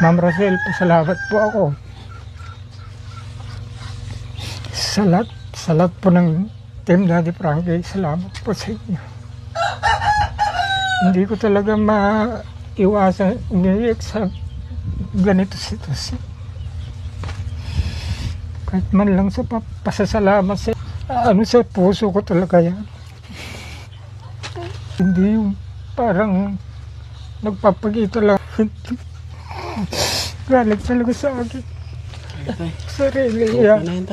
Ma'am Rosel, pasalamat po ako. Sa lahat po ng Team Daddy Frankie, salamat po sa inyo. Hindi ko talaga maiwasan umiiyak sa ganito sitwasyon. Kahit man lang sa pasasalamat sa sa puso ko talaga yan. Hindi yung parang nagpapagito lang. Galit talaga sa akin. Sarili yan.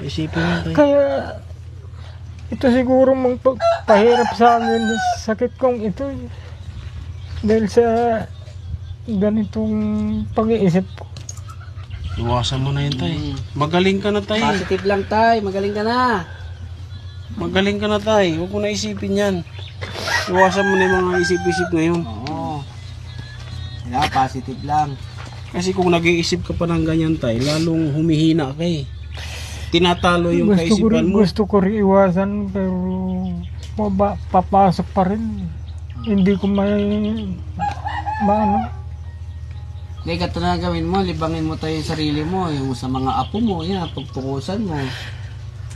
Isipin mo, tay. Kaya ito siguro mong pahirap sa akin sakit kong ito dahil sa ganitong pag-iisip ko. Iwasan mo na yun, tay. Magaling ka na, tay. Positive lang, tay. Magaling ka na. Magaling ka na, tay. Huwag mo na isipin yan. Iwasan mo na yung mga isip-isip na yun. Oo. Kailangan positive lang. Kasi kung nag-iisip ka pa ng ganyan, tay, lalong humihina ka eh. Tinatalo yung kaisipan mo. Gusto ko rin iwasan pero papasok pa rin. Hindi ko maano. Hindi, ito na gawin mo. Libangin mo tayo yung sarili mo. Yung sa mga apo mo, yan, pagtukusan mo.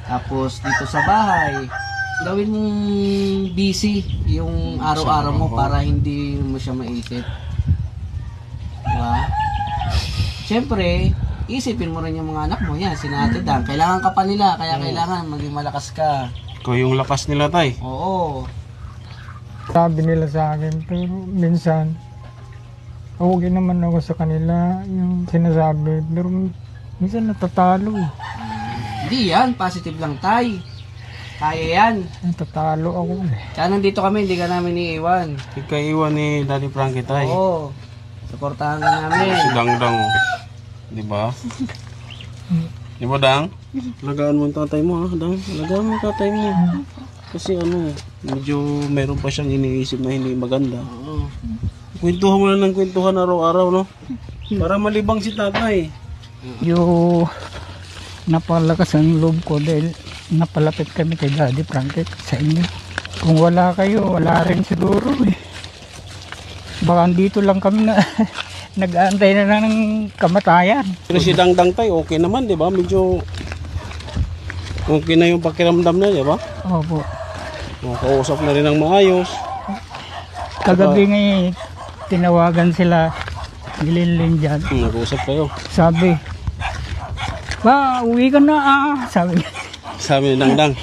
Tapos dito sa bahay, gawin mong busy yung araw-araw mo para hindi mo siya maisip. Diba? Siyempre, isipin mo rin yung mga anak mo. Yan, sinatid lang. Kailangan ka pa nila, kaya kailangan maging malakas ka. Ikaw yung lakas nila, tay. Oo. Sabi nila sa akin pero minsan okay naman ako sa kanila yung sinasabi pero minsan natatalo eh. Hindi yan, positive lang, tay. Kaya yan. Natatalo ako eh. Kaya nandito kami, hindi ka namin iiwan. Ikaiwan ni Daddy Frankie, tay. Oo. Suportahan ka namin. Si Dangdang, oh. Di ba? Di ba, Dang? Alagaan mo ang tatay mo, ha, Dang? Alagaan mo ang tatay mo. Kasi medyo meron pa siyang iniisip na hindi maganda. Oo. Kwentuhan mo na ng kwentuhan araw-araw, no? Para malibang si tatay. Yung napalakas ang loob ko dahil napalapit kami kay Daddy Frankie sa inyo. Kung wala kayo, wala rin siguro eh. Baka dito lang kami na nag-aantay na ng kamatayan. Pero si Dangdang, tay, okay naman, di ba? Medyo okay na yung pakiramdam na, di ba? Opo. Kausap na rin ng maayos. Kagabi nga tinawagan sila Gililin dyan. Nag-uusap kayo. Sabi, ba, uwi ka na ah. Sabi niya. Sabi ni Dangdang.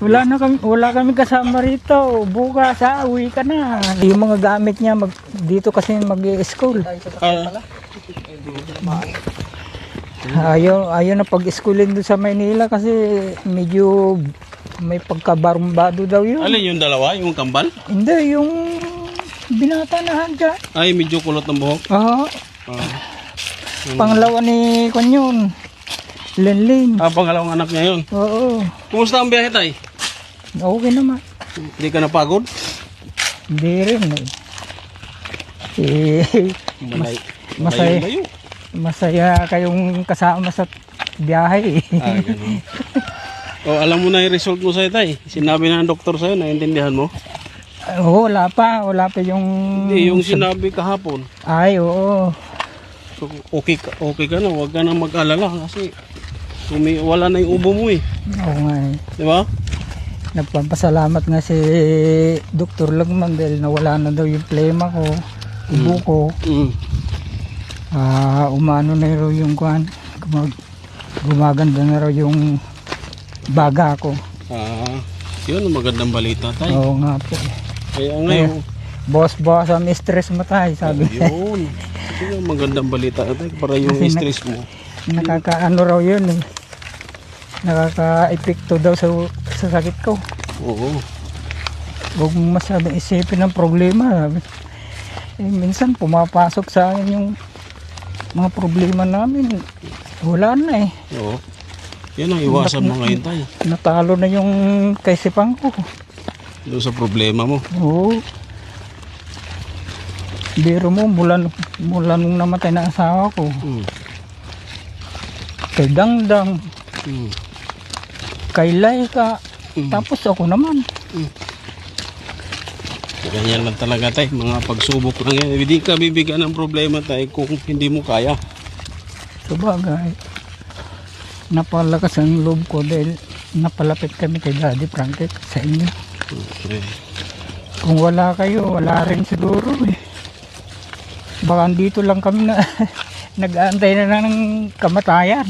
Wala kami kasama rito. Bukas uwi ka na. Yung mga gamit niya dito kasi mag-i-school. Ayaw na pag-schoolin doon sa Maynila kasi medyo may pagkabarumbado daw yun. Alin yung dalawa? Yung kambal? Hindi, yung binata na dyan. Ay, medyo kulot ng buhok. Oo. Pangalawa ni Konyon. Lenling. Pangalawang anak niya yun. Oo. Kumusta ang biyahe, tay? Okay naman. Hindi ka napagod? Hindi rin eh. Masaya. Malayo. Masaya kayong kasama sa biyahe. Ganun. Alam mo na yung result mo sa'yo, tay. Sinabi na ng doktor sa'yo, naiintindihan mo? Oo, wala pa yung... Hindi, yung sinabi kahapon. Ay, oo. So, okay ka na, huwag ka na mag-alala kasi wala na yung ubo mo eh. Oo nga eh. Di ba? Nagpapasalamat nga si Dr. Lagman dahil nawala na daw yung plema ko, ubo ko. Umano na raw yung kuhan. Gumaganda na raw yung baga ko. Yun, magandang balita tayo. Oo nga po. Kaya ngayon, boss, ang stress mo tayo, sabi. Yun. Yun, magandang balita tayo para yung Kasi stress mo. Nakakaano raw yun eh. Nakaka-epekto daw sa sakit ko. Oo. Huwag mo masyadong isipin ng problema. Minsan pumapasok sa akin yung mga problema namin. Wala na eh. Oo. Yan ang iwasan mo ngayon tayo. Natalo na yung kaisipan ko. Doon sa problema mo. Oo. Biro mo, mula nung namatay na asawa ko. Kay Dangdang. Kay Laika. Tapos ako naman. Ganyan lang talaga tayo, mga pagsubok lang yan. Hindi ka bibigyan ng problema tayo kung hindi mo kaya. Sabagay, napalakas ang loob ko dahil napalapit kami kay Daddy Frankie sa inyo. Okay. Kung wala kayo, wala rin siguro eh. Baka dito lang kami na nag-aantay na ng kamatayan.